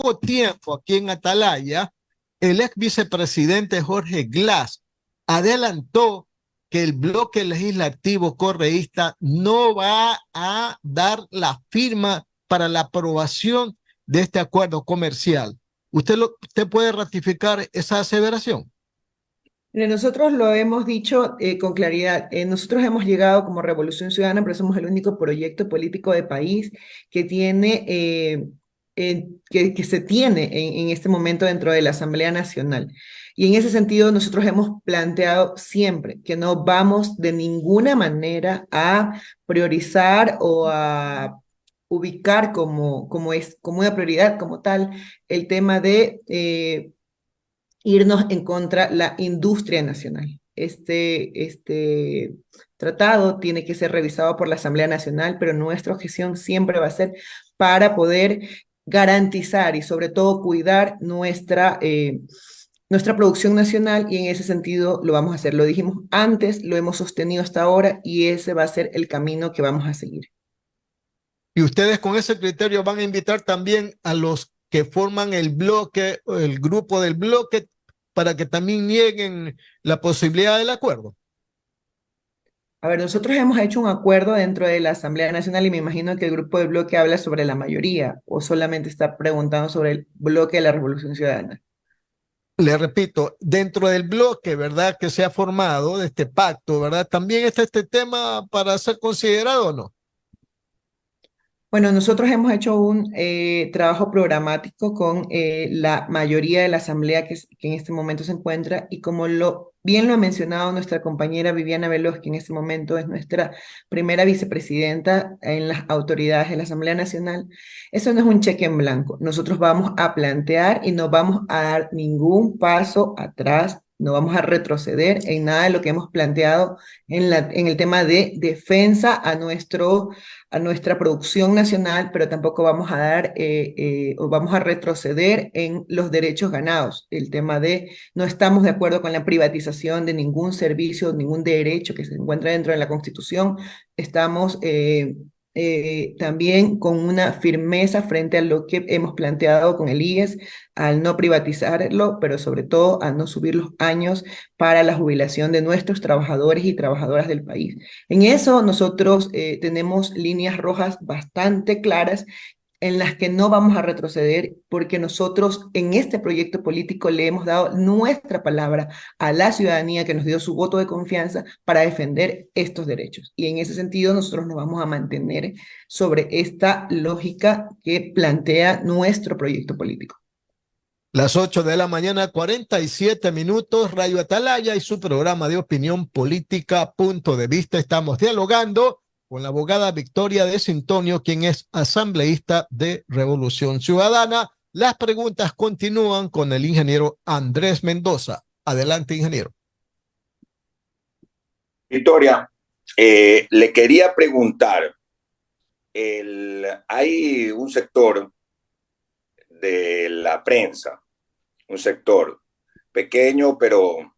poco tiempo aquí en Atalaya, el ex vicepresidente Jorge Glass adelantó que el bloque legislativo correísta no va a dar la firma para la aprobación de este acuerdo comercial. ¿Usted puede ratificar esa aseveración? Mire, nosotros lo hemos dicho con claridad. Nosotros hemos llegado como Revolución Ciudadana, pero somos el único proyecto político de país que tiene, que se tiene en este momento dentro de la Asamblea Nacional. Y en ese sentido, nosotros hemos planteado siempre que no vamos de ninguna manera a priorizar o a ubicar como una prioridad como tal el tema de irnos en contra la industria nacional. Este tratado tiene que ser revisado por la Asamblea Nacional, pero nuestra objeción siempre va a ser para poder garantizar y sobre todo cuidar nuestra producción nacional, y en ese sentido lo vamos a hacer. Lo dijimos antes, lo hemos sostenido hasta ahora y ese va a ser el camino que vamos a seguir. Y ustedes con ese criterio van a invitar también a los que forman el bloque, el grupo del bloque, para que también nieguen la posibilidad del acuerdo. A ver, nosotros hemos hecho un acuerdo dentro de la Asamblea Nacional y me imagino que el grupo de bloque habla sobre la mayoría o solamente está preguntando sobre el bloque de la Revolución Ciudadana. Le repito, dentro del bloque, ¿verdad?, que se ha formado de este pacto, ¿verdad? También está este tema para ser considerado o no. Bueno, nosotros hemos hecho un trabajo programático con la mayoría de la asamblea que en este momento se encuentra, y como bien lo ha mencionado nuestra compañera Viviana Veloz, que en este momento es nuestra primera vicepresidenta en las autoridades de la Asamblea Nacional, eso no es un cheque en blanco. Nosotros vamos a plantear y no vamos a dar ningún paso atrás. No vamos a retroceder en nada de lo que hemos planteado en el tema de defensa a nuestra producción nacional, pero tampoco vamos a dar o vamos a retroceder en los derechos ganados. El tema de no estamos de acuerdo con la privatización de ningún servicio, ningún derecho que se encuentra dentro de la Constitución. Estamos también con una firmeza frente a lo que hemos planteado con el IES, al no privatizarlo, pero sobre todo a no subir los años para la jubilación de nuestros trabajadores y trabajadoras del país. En eso nosotros tenemos líneas rojas bastante claras en las que no vamos a retroceder, porque nosotros en este proyecto político le hemos dado nuestra palabra a la ciudadanía que nos dio su voto de confianza para defender estos derechos. Y en ese sentido nosotros nos vamos a mantener sobre esta lógica que plantea nuestro proyecto político. Las 8 de la mañana, 47 minutos, Radio Atalaya y su programa de opinión política, Punto de Vista. Estamos dialogando con la abogada Victoria de Sintonio, quien es asambleísta de Revolución Ciudadana. Las preguntas continúan con el ingeniero Andrés Mendoza. Adelante, ingeniero. Victoria, le quería preguntar, hay un sector de la prensa, un sector pequeño, pero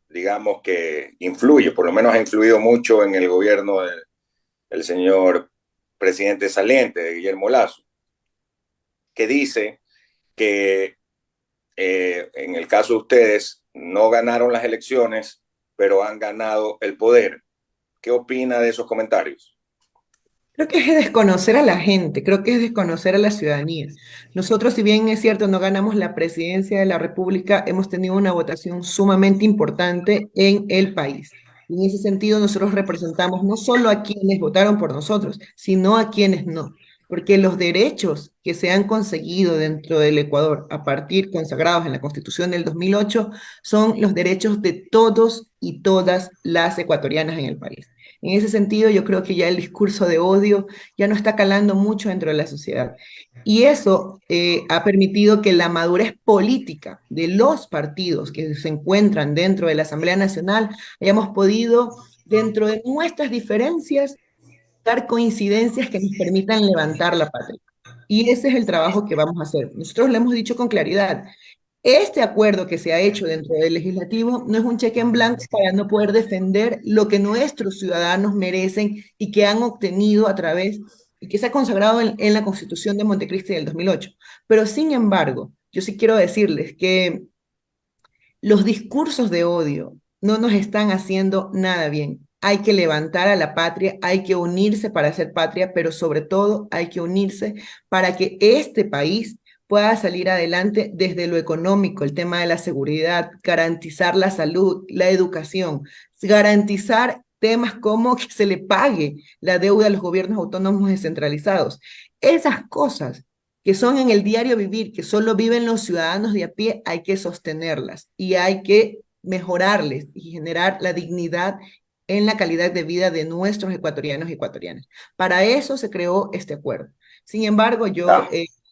digamos que influye, por lo menos ha influido mucho en el gobierno del señor presidente saliente, de Guillermo Lasso, que dice que en el caso de ustedes no ganaron las elecciones, pero han ganado el poder. ¿Qué opina de esos comentarios? Creo que es desconocer a la gente, creo que es desconocer a la ciudadanía. Nosotros, si bien es cierto, no ganamos la presidencia de la República, hemos tenido una votación sumamente importante en el país. Y en ese sentido, nosotros representamos no solo a quienes votaron por nosotros, sino a quienes no. Porque los derechos que se han conseguido dentro del Ecuador, a partir consagrados en la Constitución del 2008, son los derechos de todos y todas las ecuatorianas en el país. En ese sentido, yo creo que ya el discurso de odio ya no está calando mucho dentro de la sociedad. Y eso ha permitido que la madurez política de los partidos que se encuentran dentro de la Asamblea Nacional hayamos podido, dentro de nuestras diferencias, dar coincidencias que nos permitan levantar la patria. Y ese es el trabajo que vamos a hacer. Nosotros lo hemos dicho con claridad. Este acuerdo que se ha hecho dentro del legislativo no es un cheque en blanco para no poder defender lo que nuestros ciudadanos merecen y que han obtenido a través y que se ha consagrado en la Constitución de Montecristi del 2008. Pero sin embargo, yo sí quiero decirles que los discursos de odio no nos están haciendo nada bien. Hay que levantar a la patria, hay que unirse para hacer patria, pero sobre todo hay que unirse para que este país pueda salir adelante desde lo económico, el tema de la seguridad, garantizar la salud, la educación, garantizar temas como que se le pague la deuda a los gobiernos autónomos descentralizados. Esas cosas que son en el diario vivir, que solo viven los ciudadanos de a pie, hay que sostenerlas y hay que mejorarles y generar la dignidad en la calidad de vida de nuestros ecuatorianos y ecuatorianas. Para eso se creó este acuerdo. Sin embargo, yo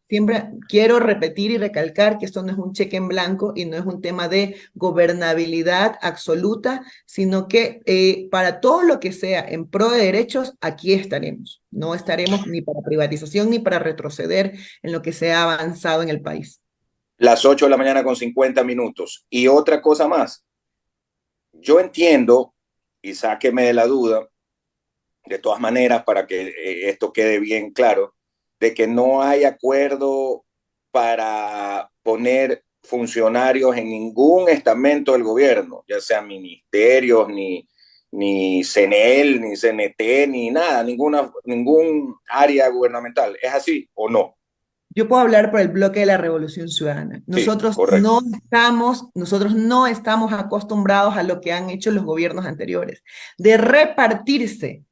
siempre quiero repetir y recalcar que esto no es un cheque en blanco y no es un tema de gobernabilidad absoluta, sino que para todo lo que sea en pro de derechos, aquí estaremos. No estaremos ni para privatización ni para retroceder en lo que se ha avanzado en el país. Las 8 de la mañana con 50 minutos. Y otra cosa más. Yo entiendo, y sáqueme de la duda, de todas maneras, para que esto quede bien claro, de que no hay acuerdo para poner funcionarios en ningún estamento del gobierno, ya sean ministerios, ni CNEL, ni CNT, ni nada, ningún área gubernamental. ¿Es así o no? Yo puedo hablar por el bloque de la Revolución Ciudadana. Nosotros, sí, nosotros no estamos acostumbrados a lo que han hecho los gobiernos anteriores, de repartirse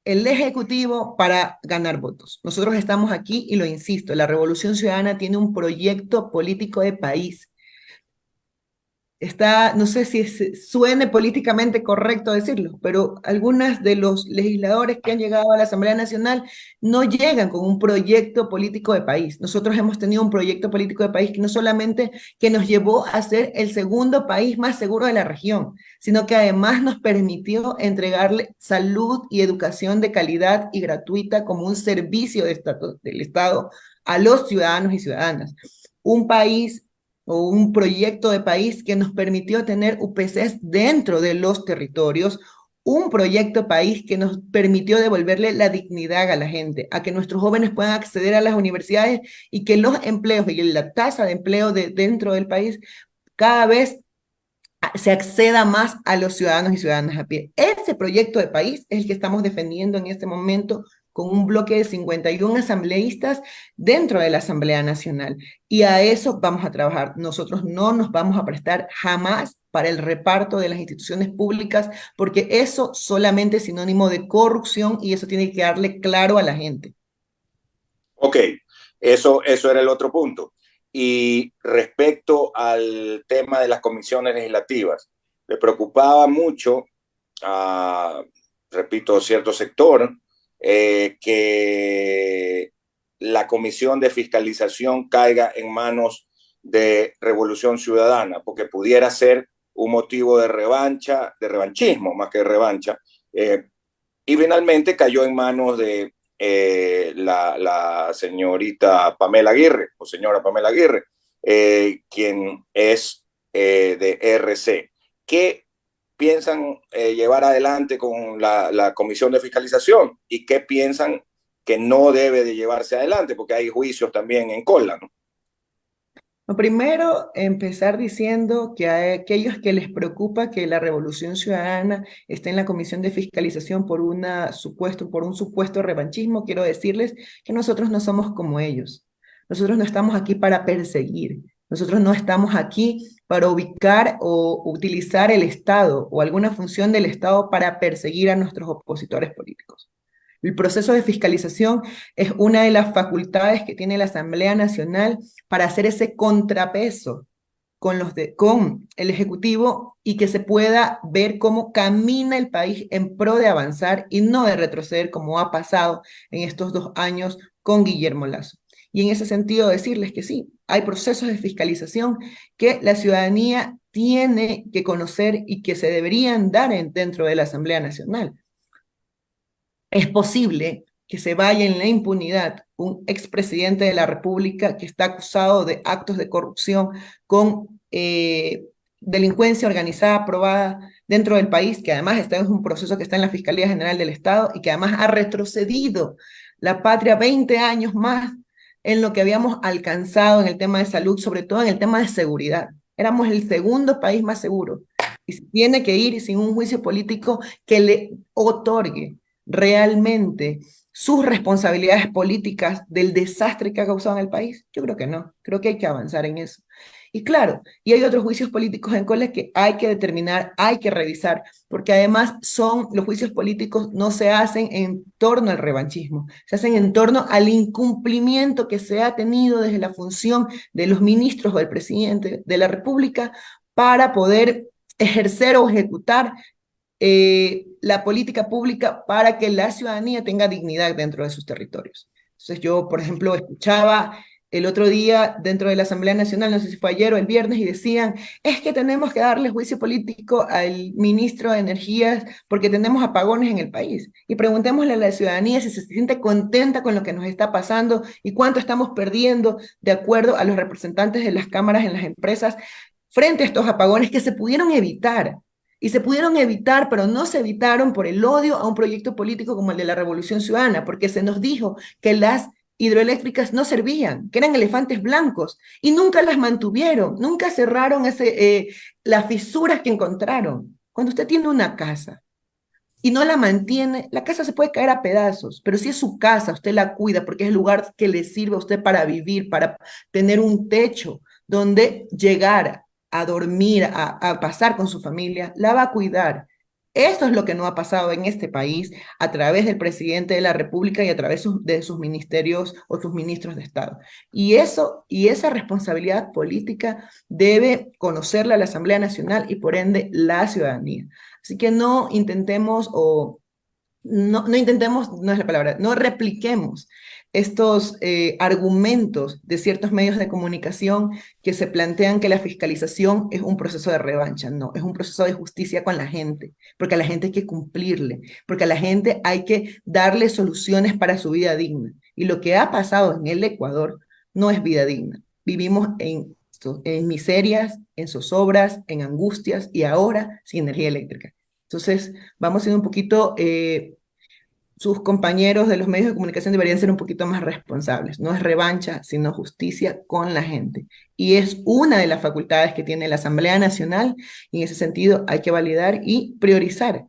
el Ejecutivo para ganar votos. Nosotros estamos aquí y lo insisto, la Revolución Ciudadana tiene un proyecto político de país. No sé si suene políticamente correcto decirlo, pero algunos de los legisladores que han llegado a la Asamblea Nacional no llegan con un proyecto político de país. Nosotros hemos tenido un proyecto político de país que no solamente que nos llevó a ser el segundo país más seguro de la región, sino que además nos permitió entregarle salud y educación de calidad y gratuita como un servicio del Estado a los ciudadanos y ciudadanas. Un país o un proyecto de país que nos permitió tener UPCs dentro de los territorios, un proyecto país que nos permitió devolverle la dignidad a la gente, a que nuestros jóvenes puedan acceder a las universidades y que los empleos y la tasa de empleo dentro del país cada vez se acceda más a los ciudadanos y ciudadanas a pie. Ese proyecto de país es el que estamos defendiendo en este momento con un bloque de 51 asambleístas dentro de la Asamblea Nacional. Y a eso vamos a trabajar. Nosotros no nos vamos a prestar jamás para el reparto de las instituciones públicas, porque eso solamente es sinónimo de corrupción y eso tiene que darle claro a la gente. Ok, eso era el otro punto. Y respecto al tema de las comisiones legislativas, le preocupaba mucho repito, cierto sector, que la comisión de fiscalización caiga en manos de Revolución Ciudadana, porque pudiera ser un motivo de revancha, de revanchismo más que de revancha, y finalmente cayó en manos de la señorita Pamela Aguirre, o señora Pamela Aguirre, quien es de RC. ¿Qué piensan llevar adelante con la comisión de fiscalización y qué piensan que no debe de llevarse adelante? Porque hay juicios también en cola, ¿no? Lo primero, empezar diciendo que a aquellos que les preocupa que la Revolución Ciudadana esté en la Comisión de Fiscalización por un supuesto revanchismo, quiero decirles que nosotros no somos como ellos. Nosotros no estamos aquí para perseguir. Nosotros no estamos aquí para ubicar o utilizar el Estado o alguna función del Estado para perseguir a nuestros opositores políticos. El proceso de fiscalización es una de las facultades que tiene la Asamblea Nacional para hacer ese contrapeso con el Ejecutivo y que se pueda ver cómo camina el país en pro de avanzar y no de retroceder como ha pasado en estos 2 años con Guillermo Lasso. Y en ese sentido decirles que sí, hay procesos de fiscalización que la ciudadanía tiene que conocer y que se deberían dar dentro de la Asamblea Nacional. Es posible que se vaya en la impunidad un expresidente de la República que está acusado de actos de corrupción con delincuencia organizada probada dentro del país, que además está en un proceso que está en la Fiscalía General del Estado y que además ha retrocedido la patria 20 años más en lo que habíamos alcanzado en el tema de salud, sobre todo en el tema de seguridad. Éramos el segundo país más seguro y se tiene que ir sin un juicio político que le otorgue realmente sus responsabilidades políticas del desastre que ha causado en el país. Yo creo que no, creo que hay que avanzar en eso. Y claro, y hay otros juicios políticos en Colombia que hay que determinar, hay que revisar, porque además los juicios políticos no se hacen en torno al revanchismo, se hacen en torno al incumplimiento que se ha tenido desde la función de los ministros o del presidente de la República para poder ejercer o ejecutar la política pública para que la ciudadanía tenga dignidad dentro de sus territorios. Entonces yo, por ejemplo, escuchaba el otro día dentro de la Asamblea Nacional, no sé si fue ayer o el viernes, y decían, es que tenemos que darle juicio político al ministro de Energías porque tenemos apagones en el país. Y preguntémosle a la ciudadanía si se siente contenta con lo que nos está pasando y cuánto estamos perdiendo de acuerdo a los representantes de las cámaras en las empresas frente a estos apagones que se pudieron evitar. Y se pudieron evitar, pero no se evitaron por el odio a un proyecto político como el de la Revolución Ciudadana, porque se nos dijo que las hidroeléctricas no servían, que eran elefantes blancos, y nunca las mantuvieron, nunca cerraron las fisuras que encontraron. Cuando usted tiene una casa y no la mantiene, la casa se puede caer a pedazos, pero si es su casa, usted la cuida porque es el lugar que le sirve a usted para vivir, para tener un techo donde llegar a dormir, a pasar con su familia, la va a cuidar. Eso es lo que no ha pasado en este país a través del presidente de la República y a través de sus ministerios o sus ministros de Estado. Y esa responsabilidad política debe conocerla la Asamblea Nacional y por ende la ciudadanía. Así que no intentemos no es la palabra, no repliquemos estos argumentos de ciertos medios de comunicación que se plantean que la fiscalización es un proceso de revancha. No, es un proceso de justicia con la gente, porque a la gente hay que cumplirle, porque a la gente hay que darle soluciones para su vida digna. Y lo que ha pasado en el Ecuador no es vida digna. Vivimos en miserias, en zozobras, en angustias y ahora sin energía eléctrica. Entonces, vamos siendo un poquito, sus compañeros de los medios de comunicación deberían ser un poquito más responsables. No es revancha, sino justicia con la gente. Y es una de las facultades que tiene la Asamblea Nacional, y en ese sentido hay que validar y priorizar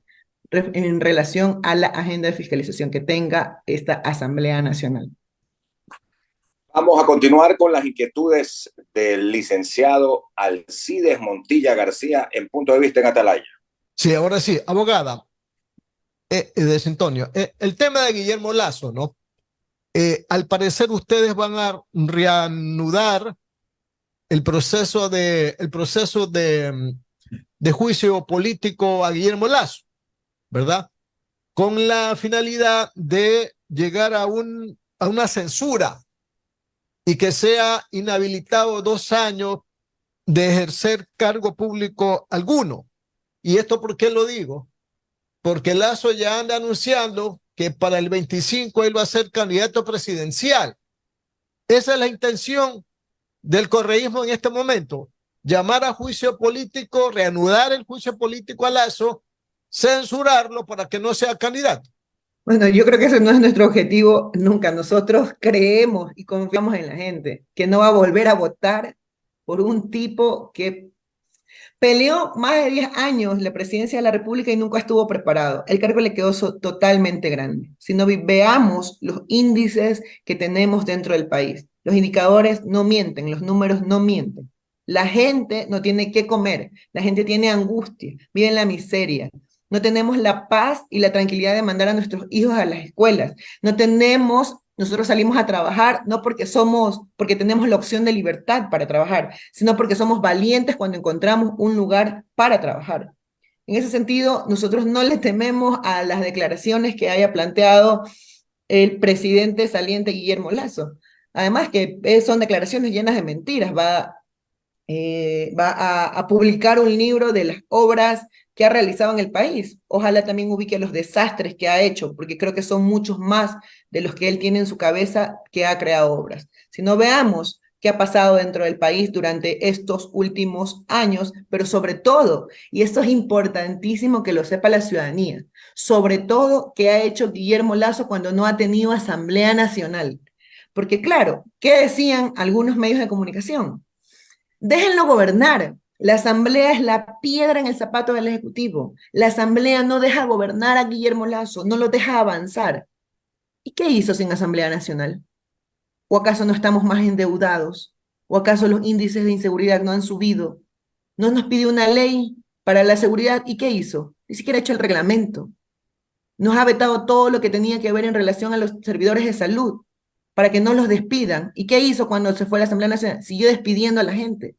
en relación a la agenda de fiscalización que tenga esta Asamblea Nacional. Vamos a continuar con las inquietudes del licenciado Alcides Montilla García en Punto de Vista en Atalaya. Sí, ahora sí, abogada, de Antonio, el tema de Guillermo Lasso, ¿no? Al parecer ustedes van a reanudar el proceso de juicio político a Guillermo Lasso, ¿verdad? Con la finalidad de llegar a una censura y que sea inhabilitado 2 años de ejercer cargo público alguno. ¿Y esto por qué lo digo? Porque Lasso ya anda anunciando que para el 25 él va a ser candidato presidencial. Esa es la intención del correísmo en este momento, llamar a juicio político, reanudar el juicio político a Lasso, censurarlo para que no sea candidato. Bueno, yo creo que ese no es nuestro objetivo nunca. Nosotros creemos y confiamos en la gente, que no va a volver a votar por un tipo que peleó más de 10 años la presidencia de la República y nunca estuvo preparado. El cargo le quedó totalmente grande. Si no veamos los índices que tenemos dentro del país, los indicadores no mienten, los números no mienten. La gente no tiene qué comer, la gente tiene angustia, vive en la miseria. No tenemos la paz y la tranquilidad de mandar a nuestros hijos a las escuelas. Nosotros salimos a trabajar no porque tenemos la opción de libertad para trabajar, sino porque somos valientes cuando encontramos un lugar para trabajar. En ese sentido, nosotros no le tememos a las declaraciones que haya planteado el presidente saliente Guillermo Lasso. Además que son declaraciones llenas de mentiras. Va a publicar un libro de las obras que ha realizado en el país. Ojalá también ubique los desastres que ha hecho, porque creo que son muchos más de los que él tiene en su cabeza que ha creado obras. Si no, veamos qué ha pasado dentro del país durante estos últimos años, pero sobre todo, y esto es importantísimo que lo sepa la ciudadanía, sobre todo qué ha hecho Guillermo Lasso cuando no ha tenido Asamblea Nacional. Porque claro, ¿qué decían algunos medios de comunicación? Déjenlo gobernar. La Asamblea es la piedra en el zapato del Ejecutivo. La Asamblea no deja gobernar a Guillermo Lasso, no lo deja avanzar. ¿Y qué hizo sin Asamblea Nacional? ¿O acaso no estamos más endeudados? ¿O acaso los índices de inseguridad no han subido? ¿No nos pidió una ley para la seguridad? ¿Y qué hizo? Ni siquiera ha hecho el reglamento. Nos ha vetado todo lo que tenía que ver en relación a los servidores de salud para que no los despidan. ¿Y qué hizo cuando se fue a la Asamblea Nacional? Siguió despidiendo a la gente.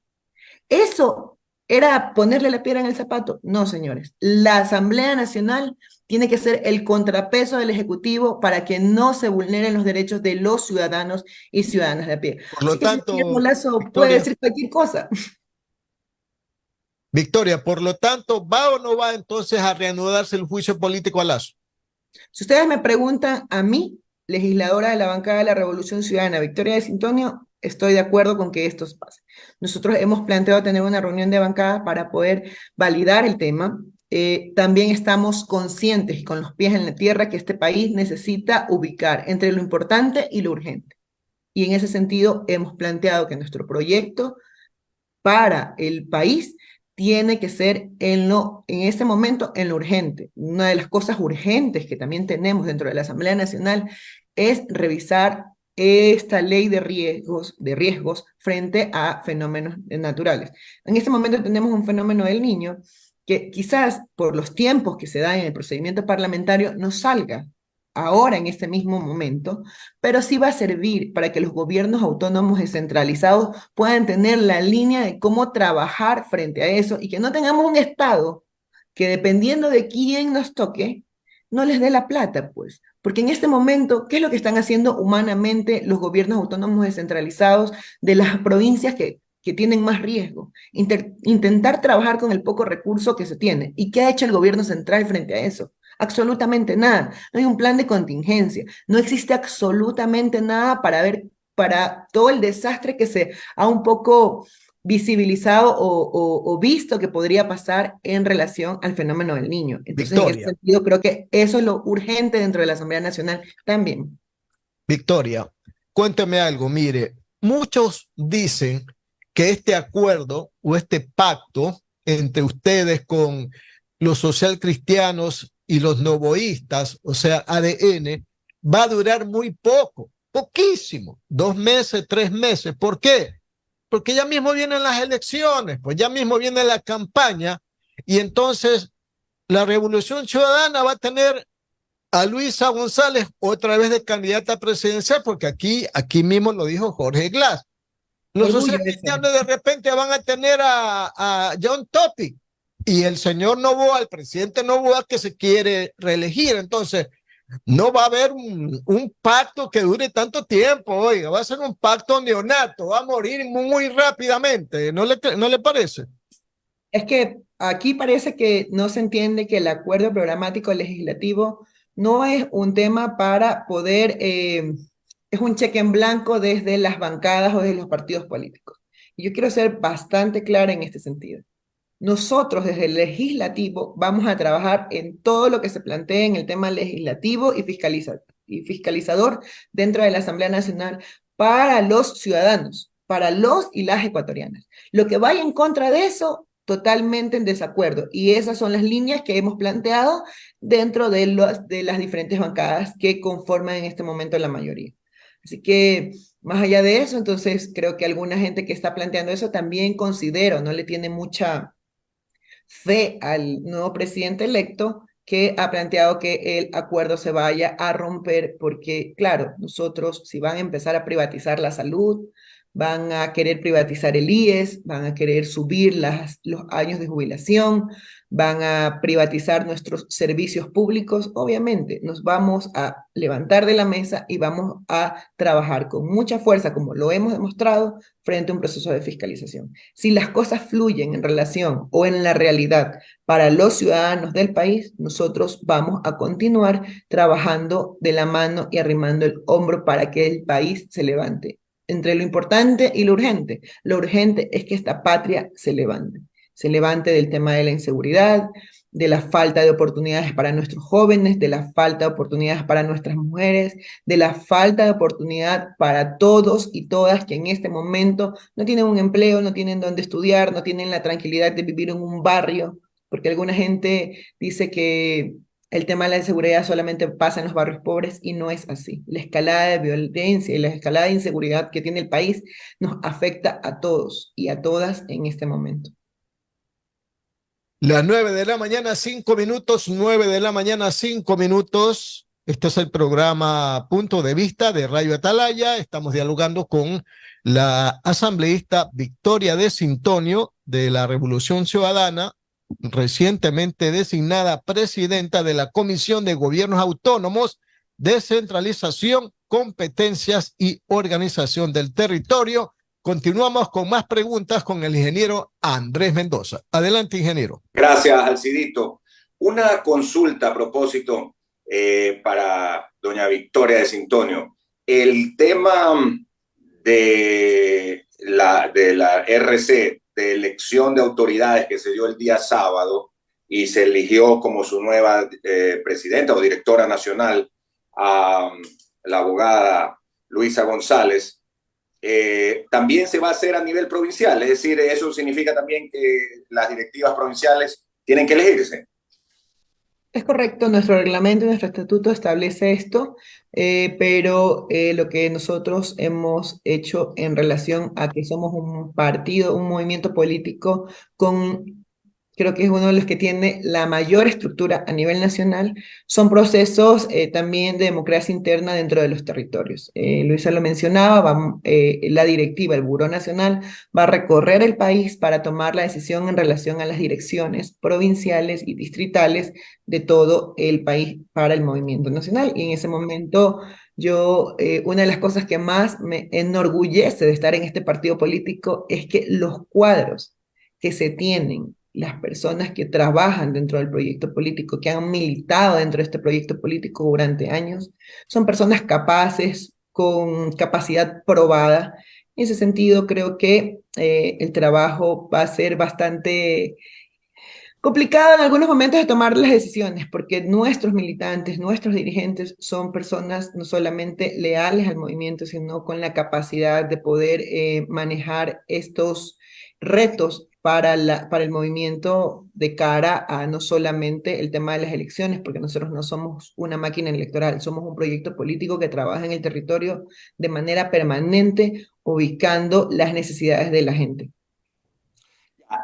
¿Eso era ponerle la piedra en el zapato? No, señores. La Asamblea Nacional tiene que ser el contrapeso del Ejecutivo para que no se vulneren los derechos de los ciudadanos y ciudadanas de a pie. Por lo Así que el señor tanto, Molazo puede Victoria, decir cualquier cosa. Victoria, por lo tanto, ¿va o no va entonces a reanudarse el juicio político a Lasso? Si ustedes me preguntan a mí, legisladora de la bancada de la Revolución Ciudadana, Victoria de Sintonio, estoy de acuerdo con que esto pase. Nosotros hemos planteado tener una reunión de bancada para poder validar el tema. También estamos conscientes y con los pies en la tierra que este país necesita ubicar entre lo importante y lo urgente. Y en ese sentido hemos planteado que nuestro proyecto para el país tiene que ser en este momento en lo urgente. Una de las cosas urgentes que también tenemos dentro de la Asamblea Nacional es revisar esta ley de riesgos frente a fenómenos naturales. En este momento tenemos un fenómeno del Niño que quizás por los tiempos que se dan en el procedimiento parlamentario no salga ahora en este mismo momento, pero sí va a servir para que los gobiernos autónomos descentralizados puedan tener la línea de cómo trabajar frente a eso y que no tengamos un Estado que dependiendo de quién nos toque, no les dé la plata, pues. Porque en este momento, ¿qué es lo que están haciendo humanamente los gobiernos autónomos descentralizados de las provincias que tienen más riesgo? Intentar trabajar con el poco recurso que se tiene. ¿Y qué ha hecho el gobierno central frente a eso? Absolutamente nada. No hay un plan de contingencia. No existe absolutamente nada para todo el desastre que se ha un poco visibilizado o visto que podría pasar en relación al fenómeno del Niño. Entonces, en ese Victoria, sentido, creo que eso es lo urgente dentro de la Asamblea Nacional también. Victoria, cuénteme algo. Mire, muchos dicen que este acuerdo o este pacto entre ustedes con los socialcristianos y los novoístas, o sea, ADN, va a durar muy poco, poquísimo, 2 meses, 3 meses. ¿Por qué? Porque ya mismo vienen las elecciones, pues ya mismo viene la campaña y entonces la Revolución Ciudadana va a tener a Luisa González otra vez de candidata presidencial, porque aquí mismo lo dijo Jorge Glass. Los Orgullo de ser. socialistas de repente van a tener a John Topic y el señor Noboa, el presidente Noboa, que se quiere reelegir. Entonces, no va a haber un pacto que dure tanto tiempo, oiga, va a ser un pacto neonato, va a morir muy rápidamente, ¿no le parece? Es que aquí parece que no se entiende que el acuerdo programático legislativo no es un tema para poder, es un cheque en blanco desde las bancadas o desde los partidos políticos. Y yo quiero ser bastante clara en este sentido. Nosotros desde el legislativo vamos a trabajar en todo lo que se plantee en el tema legislativo y fiscalizador dentro de la Asamblea Nacional para los ciudadanos, para los y las ecuatorianas. Lo que vaya en contra de eso, totalmente en desacuerdo. Y esas son las líneas que hemos planteado dentro de las diferentes bancadas que conforman en este momento la mayoría. Así que más allá de eso, entonces creo que alguna gente que está planteando eso también considero, no le tiene mucha fe al nuevo presidente electo que ha planteado que el acuerdo se vaya a romper porque, claro, nosotros si van a empezar a privatizar la salud, van a querer privatizar el IES, van a querer subir los años de jubilación, van a privatizar nuestros servicios públicos, obviamente nos vamos a levantar de la mesa y vamos a trabajar con mucha fuerza, como lo hemos demostrado, frente a un proceso de fiscalización. Si las cosas fluyen en relación o en la realidad para los ciudadanos del país, nosotros vamos a continuar trabajando de la mano y arrimando el hombro para que el país se levante. entre lo importante y lo urgente. Lo urgente es que esta patria se levante del tema de la inseguridad, de la falta de oportunidades para nuestros jóvenes, de la falta de oportunidades para nuestras mujeres, de la falta de oportunidad para todos y todas que en este momento no tienen un empleo, no tienen dónde estudiar, no tienen la tranquilidad de vivir en un barrio, porque alguna gente dice que el tema de la inseguridad solamente pasa en los barrios pobres y no es así. La escalada de violencia y la escalada de inseguridad que tiene el país nos afecta a todos y a todas en este momento. Las 9 de la mañana, 5 minutos, 9 de la mañana, 5 minutos. Este es el programa Punto de Vista de Radio Atalaya. Estamos dialogando con la asambleísta Victoria de Sintonio de la Revolución Ciudadana, recientemente designada presidenta de la Comisión de Gobiernos Autónomos, Descentralización, Competencias y Organización del Territorio. Continuamos con más preguntas con el ingeniero Andrés Mendoza. Adelante, ingeniero. Gracias, Alcidito. Una consulta a propósito para doña Victoria de Sintonio. El tema de la RC, de elección de autoridades que se dio el día sábado y se eligió como su nueva presidenta o directora nacional a la abogada Luisa González, también se va a hacer a nivel provincial, es decir, eso significa también que las directivas provinciales tienen que elegirse. Es correcto, nuestro reglamento y nuestro estatuto establece esto, pero lo que nosotros hemos hecho en relación a que somos un partido, un movimiento político con, creo que es uno de los que tiene la mayor estructura a nivel nacional, son procesos también de democracia interna dentro de los territorios. Luisa lo mencionaba, la directiva, el Buró Nacional, va a recorrer el país para tomar la decisión en relación a las direcciones provinciales y distritales de todo el país para el movimiento nacional. Y en ese momento yo, una de las cosas que más me enorgullece de estar en este partido político es que los cuadros que se tienen, las personas que trabajan dentro del proyecto político, que han militado dentro de este proyecto político durante años, son personas capaces, con capacidad probada. En ese sentido, creo que el trabajo va a ser bastante complicado en algunos momentos de tomar las decisiones, porque nuestros militantes, nuestros dirigentes son personas no solamente leales al movimiento, sino con la capacidad de poder manejar estos retos para el movimiento de cara a no solamente el tema de las elecciones, porque nosotros no somos una máquina electoral, somos un proyecto político que trabaja en el territorio de manera permanente, ubicando las necesidades de la gente.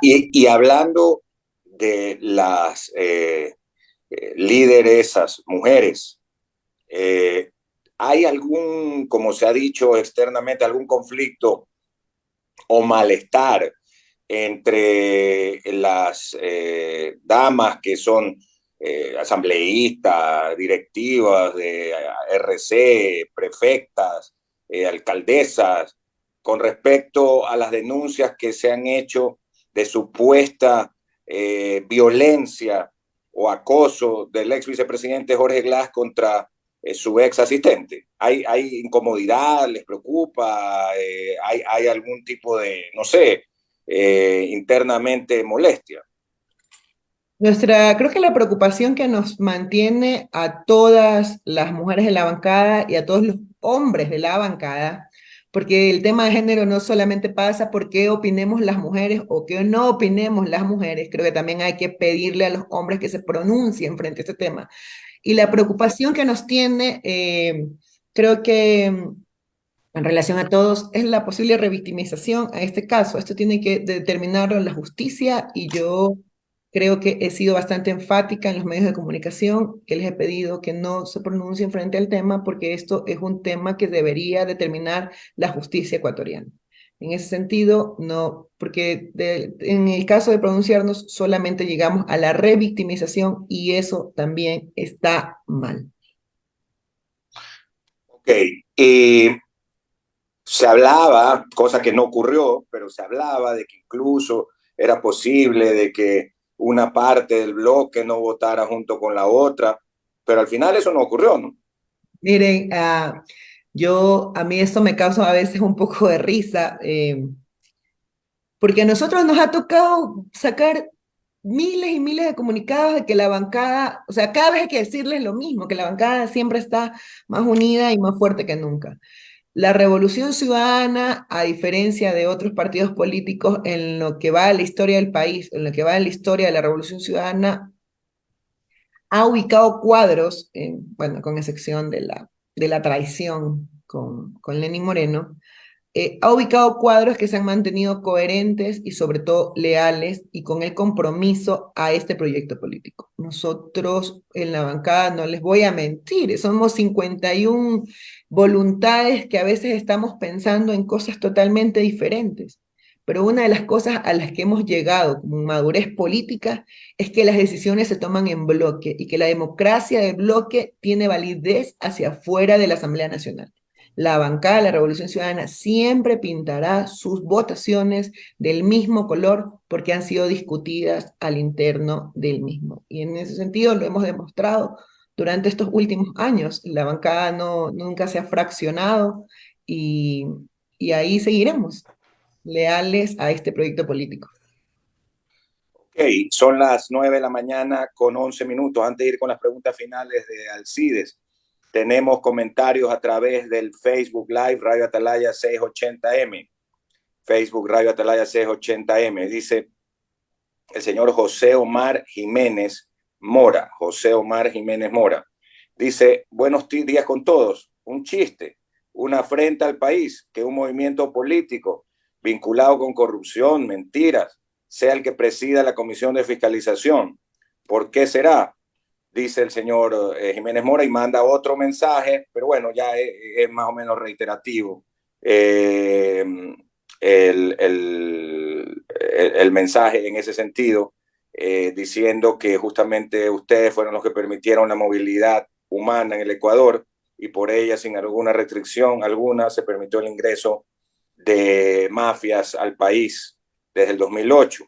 Y hablando de las lideresas, mujeres, ¿hay algún, como se ha dicho externamente, algún conflicto o malestar entre las damas que son asambleístas, directivas de RC, prefectas, alcaldesas, con respecto a las denuncias que se han hecho de supuesta violencia o acoso del ex vicepresidente Jorge Glass contra su ex asistente? ¿Hay incomodidad? ¿Les preocupa? ¿Hay algún tipo de, no sé, internamente molestia? Creo que la preocupación que nos mantiene a todas las mujeres de la bancada y a todos los hombres de la bancada, porque el tema de género no solamente pasa por qué opinemos las mujeres o qué no opinemos las mujeres, creo que también hay que pedirle a los hombres que se pronuncien frente a este tema. Y la preocupación que nos tiene, creo que en relación a todos, es la posible revictimización a este caso. Esto tiene que determinarlo la justicia y yo creo que he sido bastante enfática en los medios de comunicación, que les he pedido que no se pronuncien frente al tema porque esto es un tema que debería determinar la justicia ecuatoriana. En ese sentido, no, porque en el caso de pronunciarnos solamente llegamos a la revictimización y eso también está mal. Ok, se hablaba, cosa que no ocurrió, pero se hablaba de que incluso era posible de que una parte del bloque no votara junto con la otra, pero al final eso no ocurrió, ¿no? Miren, A mí esto me causa a veces un poco de risa, porque a nosotros nos ha tocado sacar miles y miles de comunicados de que la bancada, o sea, cada vez hay que decirles lo mismo, que la bancada siempre está más unida y más fuerte que nunca. La Revolución Ciudadana, a diferencia de otros partidos políticos, en lo que va a la historia del país, en lo que va a la historia de la Revolución Ciudadana, ha ubicado cuadros, bueno, con excepción de la traición con Lenín Moreno, ha ubicado cuadros que se han mantenido coherentes y sobre todo leales y con el compromiso a este proyecto político. Nosotros en la bancada, no les voy a mentir, somos 51 voluntades que a veces estamos pensando en cosas totalmente diferentes. Pero una de las cosas a las que hemos llegado como madurez política es que las decisiones se toman en bloque y que la democracia de bloque tiene validez hacia afuera de la Asamblea Nacional. La bancada de la Revolución Ciudadana siempre pintará sus votaciones del mismo color porque han sido discutidas al interno del mismo. Y en ese sentido lo hemos demostrado durante estos últimos años. La bancada nunca se ha fraccionado y, y ahí seguiremos, leales a este proyecto político. Ok, son las 9 de la mañana con 11 minutos. Antes de ir con las preguntas finales de Alcides, tenemos comentarios a través del Facebook Live Radio Atalaya 680M. Facebook Radio Atalaya 680M. Dice el señor José Omar Jiménez Mora. José Omar Jiménez Mora. Dice, buenos días con todos. Un chiste, una afrenta al país, que un movimiento político vinculado con corrupción, mentiras, sea el que presida la Comisión de Fiscalización. ¿Por qué será? Dice el señor Jiménez Mora y manda otro mensaje, pero bueno, ya es más o menos reiterativo el mensaje en ese sentido, diciendo que justamente ustedes fueron los que permitieron la movilidad humana en el Ecuador y por ella, sin alguna restricción alguna, se permitió el ingreso de mafias al país desde el 2008.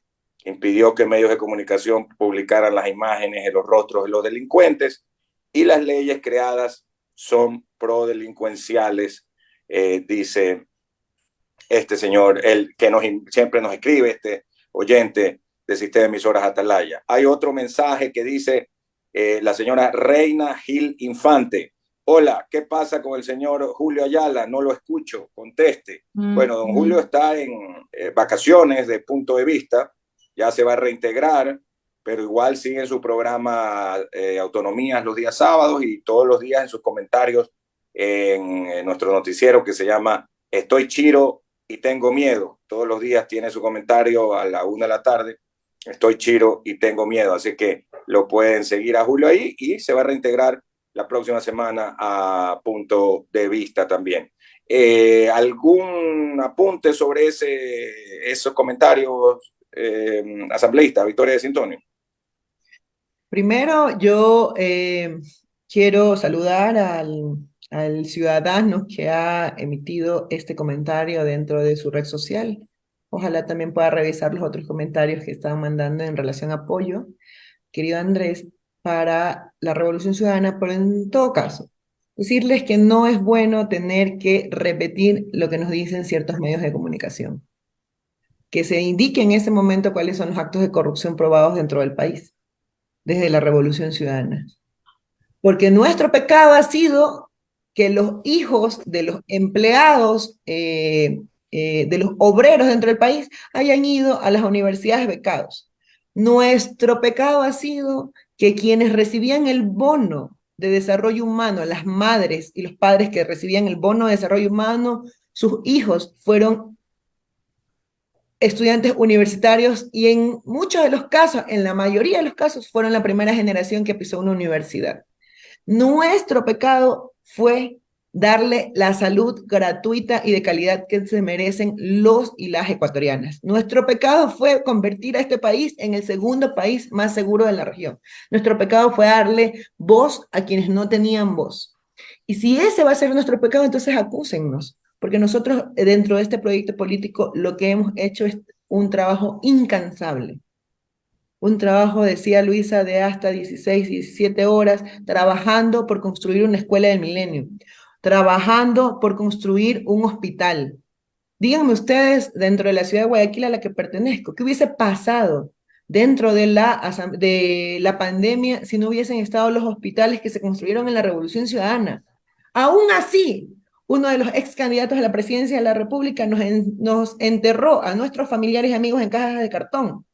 Impidió que medios de comunicación publicaran las imágenes de los rostros de los delincuentes y las leyes creadas son prodelincuenciales, dice este señor, el que siempre nos escribe, este oyente del sistema de emisoras Atalaya. Hay otro mensaje que dice la señora Reina Gil Infante. Hola, ¿qué pasa con el señor Julio Ayala? No lo escucho, conteste. Bueno, don Julio está en vacaciones de punto de vista, ya se va a reintegrar, pero igual sigue en su programa Autonomías los días sábados y todos los días en sus comentarios en nuestro noticiero que se llama Estoy Chiro y tengo miedo. Todos los días tiene su comentario a la 1 de la tarde. Estoy chiro y tengo miedo. Así que lo pueden seguir a Julio ahí y se va a reintegrar la próxima semana a Punto de Vista también. ¿Algún apunte sobre esos comentarios, asambleísta Victoria de Sintonio? Primero, yo quiero saludar al ciudadano que ha emitido este comentario dentro de su red social. Ojalá también pueda revisar los otros comentarios que están mandando en relación a apoyo, querido Andrés, para la Revolución Ciudadana, pero en todo caso, decirles que no es bueno tener que repetir lo que nos dicen ciertos medios de comunicación. Que se indique en ese momento cuáles son los actos de corrupción probados dentro del país, desde la Revolución Ciudadana. Porque nuestro pecado ha sido que los hijos de los empleados, de los obreros dentro del país, hayan ido a las universidades becados. Nuestro pecado ha sido que quienes recibían el bono de desarrollo humano, las madres y los padres que recibían el bono de desarrollo humano, sus hijos fueron estudiantes universitarios y en muchos de los casos, en la mayoría de los casos, fueron la primera generación que pisó una universidad. Nuestro pecado fue darle la salud gratuita y de calidad que se merecen los y las ecuatorianas. Nuestro pecado fue convertir a este país en el segundo país más seguro de la región. Nuestro pecado fue darle voz a quienes no tenían voz. Y si ese va a ser nuestro pecado, entonces acúsennos, porque nosotros dentro de este proyecto político lo que hemos hecho es un trabajo incansable. Un trabajo, decía Luisa, de hasta 16, 17 horas, trabajando por construir una escuela del milenio. trabajando por construir un hospital. Díganme ustedes, dentro de la ciudad de Guayaquil a la que pertenezco, ¿qué hubiese pasado dentro de la pandemia si no hubiesen estado los hospitales que se construyeron en la Revolución Ciudadana? Aún así, uno de los ex candidatos a la presidencia de la República nos enterró a nuestros familiares y amigos en cajas de cartón.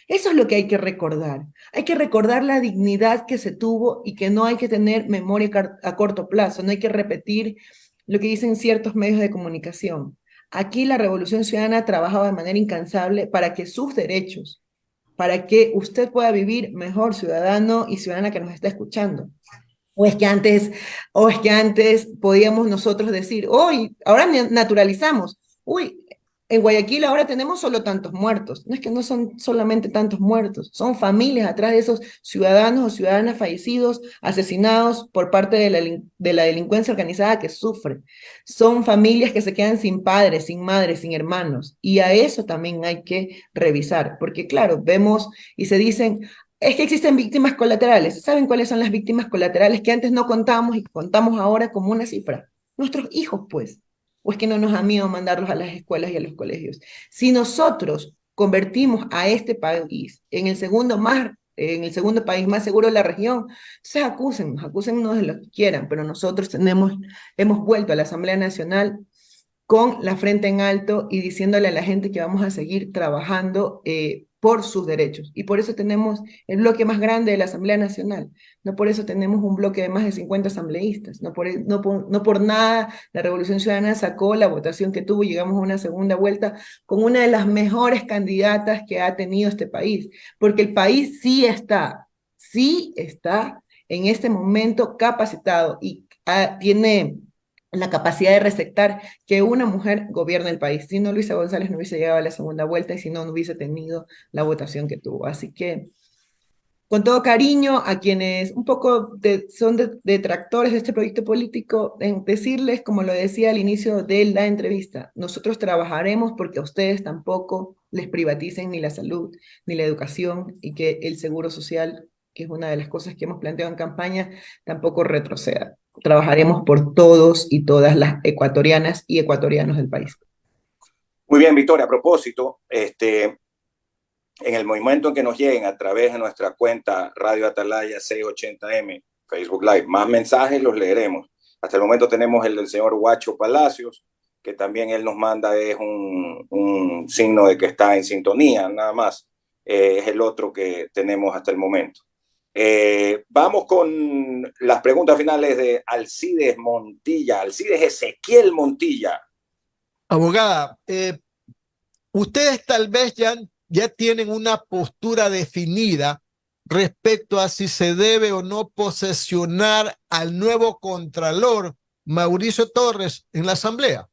Eso es lo que hay que recordar. Hay que recordar la dignidad que se tuvo y que no hay que tener memoria a corto plazo, no hay que repetir lo que dicen ciertos medios de comunicación. Aquí la Revolución Ciudadana ha trabajado de manera incansable para que sus derechos, para que usted pueda vivir mejor, ciudadano y ciudadana que nos está escuchando. O es que antes podíamos nosotros decir, hoy, ahora naturalizamos, uy, en Guayaquil ahora tenemos solo tantos muertos. No es que no son solamente tantos muertos, son familias atrás de esos ciudadanos o ciudadanas fallecidos, asesinados por parte de la delincuencia organizada que sufre. Son familias que se quedan sin padres, sin madres, sin hermanos. Y a eso también hay que revisar, porque claro, vemos y se dicen, es que existen víctimas colaterales. ¿Saben cuáles son las víctimas colaterales que antes no contábamos y contamos ahora como una cifra? Nuestros hijos, pues. ¿O es que no nos da miedo mandarlos a las escuelas y a los colegios? Si nosotros convertimos a este país en en el segundo país más seguro de la región, entonces acúsennos de lo que quieran, pero nosotros hemos vuelto a la Asamblea Nacional con la frente en alto y diciéndole a la gente que vamos a seguir trabajando por sus derechos. Y por eso tenemos el bloque más grande de la Asamblea Nacional. No por eso tenemos un bloque de más de 50 asambleístas. No por nada la Revolución Ciudadana sacó la votación que tuvo y llegamos a una segunda vuelta con una de las mejores candidatas que ha tenido este país. Porque el país sí está en este momento capacitado y tiene la capacidad de receptar que una mujer gobierne el país. Si no, Luisa González no hubiese llegado a la segunda vuelta y si no, no hubiese tenido la votación que tuvo. Así que, con todo cariño, a quienes un poco son detractores de este proyecto político, en decirles, como lo decía al inicio de la entrevista, nosotros trabajaremos porque a ustedes tampoco les privaticen ni la salud, ni la educación, y que el seguro social, que es una de las cosas que hemos planteado en campaña, tampoco retroceda. Trabajaremos por todos y todas las ecuatorianas y ecuatorianos del país. Muy bien, Victoria, a propósito, en el momento en que nos lleguen a través de nuestra cuenta Radio Atalaya 680M, Facebook Live, más mensajes los leeremos. Hasta el momento tenemos el del señor Huacho Palacios, que también él nos manda, es un signo de que está en sintonía, nada más. Es el otro que tenemos hasta el momento. Vamos con las preguntas finales de Alcides Montilla, Alcides Ezequiel Montilla. Abogada, ustedes tal vez ya tienen una postura definida respecto a si se debe o no posesionar al nuevo Contralor Mauricio Torres en la Asamblea.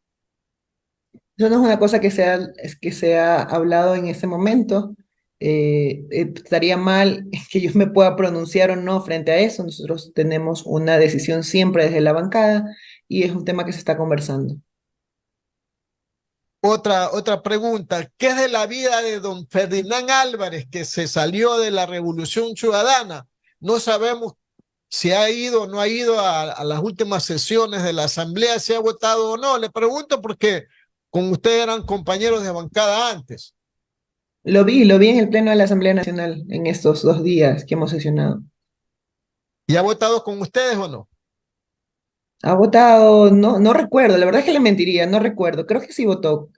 Eso no es una cosa que se ha hablado en ese momento. Estaría mal que yo me pueda pronunciar o no frente a eso. Nosotros tenemos una decisión siempre desde la bancada y es un tema que se está conversando. Otra pregunta, ¿qué es de la vida de don Ferdinand Álvarez, que se salió de la Revolución Ciudadana? No sabemos si ha ido o no ha ido a las últimas sesiones de la Asamblea, si ha votado o no. Le pregunto porque con ustedes eran compañeros de bancada antes. Lo vi en el Pleno de la Asamblea Nacional en estos 2 días que hemos sesionado. ¿Y ha votado con ustedes o no? ¿Ha votado? No, no recuerdo, la verdad es que le mentiría, no recuerdo. Creo que sí votó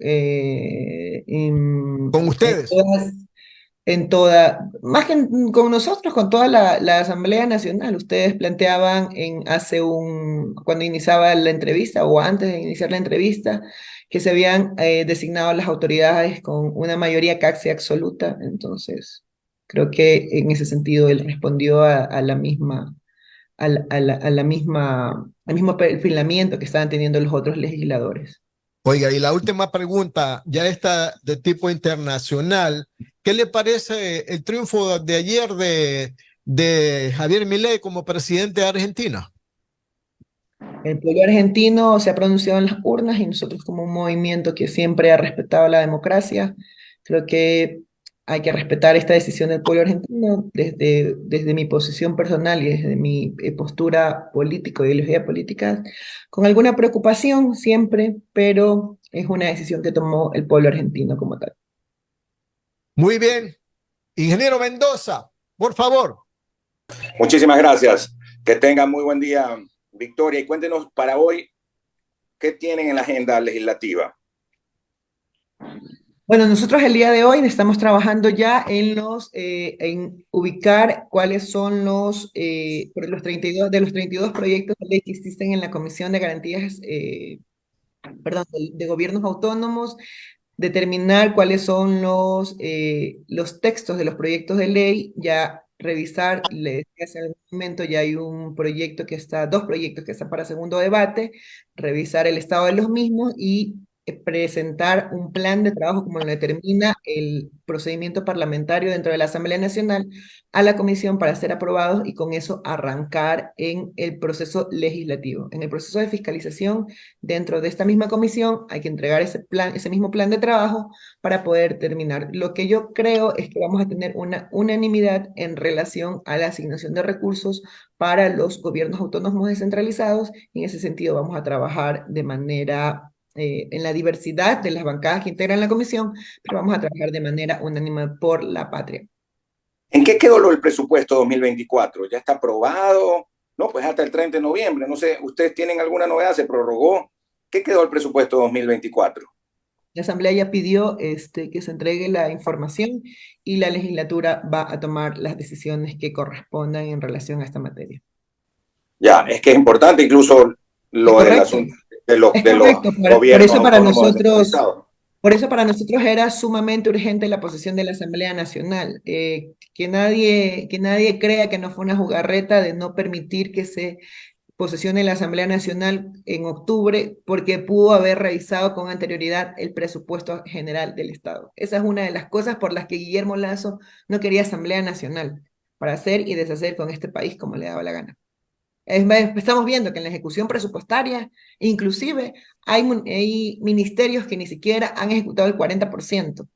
¿Con ustedes? más que con nosotros, con toda la Asamblea Nacional. Ustedes planteaban cuando iniciaba la entrevista o antes de iniciar la entrevista, que se habían designado las autoridades con una mayoría casi absoluta. Entonces, creo que en ese sentido él respondió a la misma al mismo perfilamiento que estaban teniendo los otros legisladores. Oiga, y la última pregunta, ya está de tipo internacional. ¿Qué le parece el triunfo de ayer de Javier Milei como presidente de Argentina? El pueblo argentino se ha pronunciado en las urnas y nosotros como un movimiento que siempre ha respetado la democracia, creo que hay que respetar esta decisión del pueblo argentino desde mi posición personal y desde mi postura política, ideología política, con alguna preocupación siempre, pero es una decisión que tomó el pueblo argentino como tal. Muy bien. Ingeniero Mendoza, por favor. Muchísimas gracias. Que tengan muy buen día, Victoria. Y cuéntenos para hoy, ¿qué tienen en la agenda legislativa? Bueno, nosotros el día de hoy estamos trabajando ya en ubicar cuáles son por los 32, de los 32 proyectos de ley que existen en la Comisión de Garantías, de Gobiernos Autónomos, determinar cuáles son los textos de los proyectos de ley, ya revisar, le decía hace algún momento, ya hay dos proyectos que están para segundo debate, revisar el estado de los mismos y presentar un plan de trabajo como lo determina el procedimiento parlamentario dentro de la Asamblea Nacional a la Comisión para ser aprobados y con eso arrancar en el proceso legislativo. En el proceso de fiscalización dentro de esta misma comisión hay que entregar ese mismo plan de trabajo para poder terminar. Lo que yo creo es que vamos a tener una unanimidad en relación a la asignación de recursos para los gobiernos autónomos descentralizados. En ese sentido vamos a trabajar de manera en la diversidad de las bancadas que integran la comisión, pero vamos a trabajar de manera unánime por la patria. ¿En qué quedó lo del presupuesto 2024? ¿Ya está aprobado? No, pues hasta el 30 de noviembre. No sé, ¿ustedes tienen alguna novedad? ¿Se prorrogó? ¿Qué quedó el presupuesto 2024? La Asamblea ya pidió que se entregue la información y la legislatura va a tomar las decisiones que correspondan en relación a esta materia. Ya, es que es importante incluso lo del asunto de los gobiernos autónomos descentralizados. Por eso para nosotros era sumamente urgente la posición de la Asamblea Nacional. Que nadie crea que no fue una jugarreta de no permitir que se posesione la Asamblea Nacional en octubre, porque pudo haber revisado con anterioridad el presupuesto general del Estado. Esa es una de las cosas por las que Guillermo Lasso no quería Asamblea Nacional, para hacer y deshacer con este país como le daba la gana. Estamos viendo que en la ejecución presupuestaria, inclusive, hay ministerios que ni siquiera han ejecutado el 40%.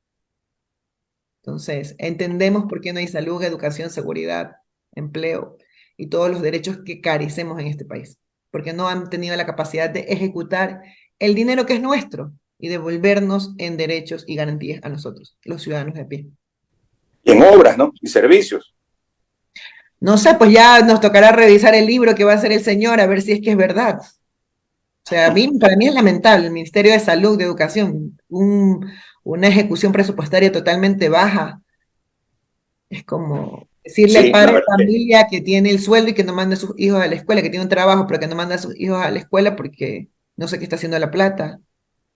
Entonces, entendemos por qué no hay salud, educación, seguridad, empleo y todos los derechos que carecemos en este país, porque no han tenido la capacidad de ejecutar el dinero que es nuestro y devolvernos en derechos y garantías a nosotros, los ciudadanos de a pie. Y en obras, ¿no? Y servicios. No sé, pues ya nos tocará revisar el libro que va a hacer el señor a ver si es que es verdad. O sea, para mí es lamentable el Ministerio de Salud, de Educación, una ejecución presupuestaria totalmente baja. Es como decirle al padre de familia que tiene el sueldo y que no manda a sus hijos a la escuela, que tiene un trabajo, pero que no manda a sus hijos a la escuela porque no sé qué está haciendo la plata.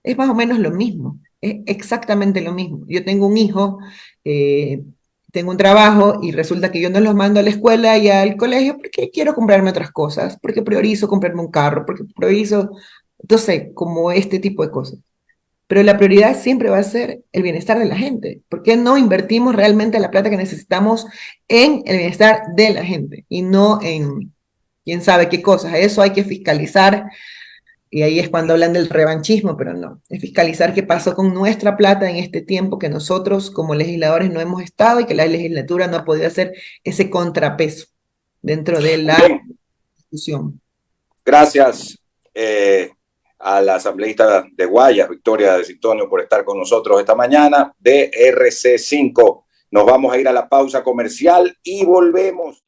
Es más o menos lo mismo, es exactamente lo mismo. Yo tengo un hijo, tengo un trabajo y resulta que yo no los mando a la escuela y al colegio porque quiero comprarme otras cosas, porque priorizo comprarme un carro, porque priorizo, entonces, como este tipo de cosas. Pero la prioridad siempre va a ser el bienestar de la gente. ¿Por qué no invertimos realmente la plata que necesitamos en el bienestar de la gente y no en quién sabe qué cosas? Eso hay que fiscalizar. Y ahí es cuando hablan del revanchismo, pero no, es fiscalizar qué pasó con nuestra plata en este tiempo que nosotros como legisladores no hemos estado y que la legislatura no ha podido hacer ese contrapeso dentro de la discusión. Gracias a la asambleísta de Guayas, Victoria de Sintonio, por estar con nosotros esta mañana de RC5. Nos vamos a ir a la pausa comercial y volvemos.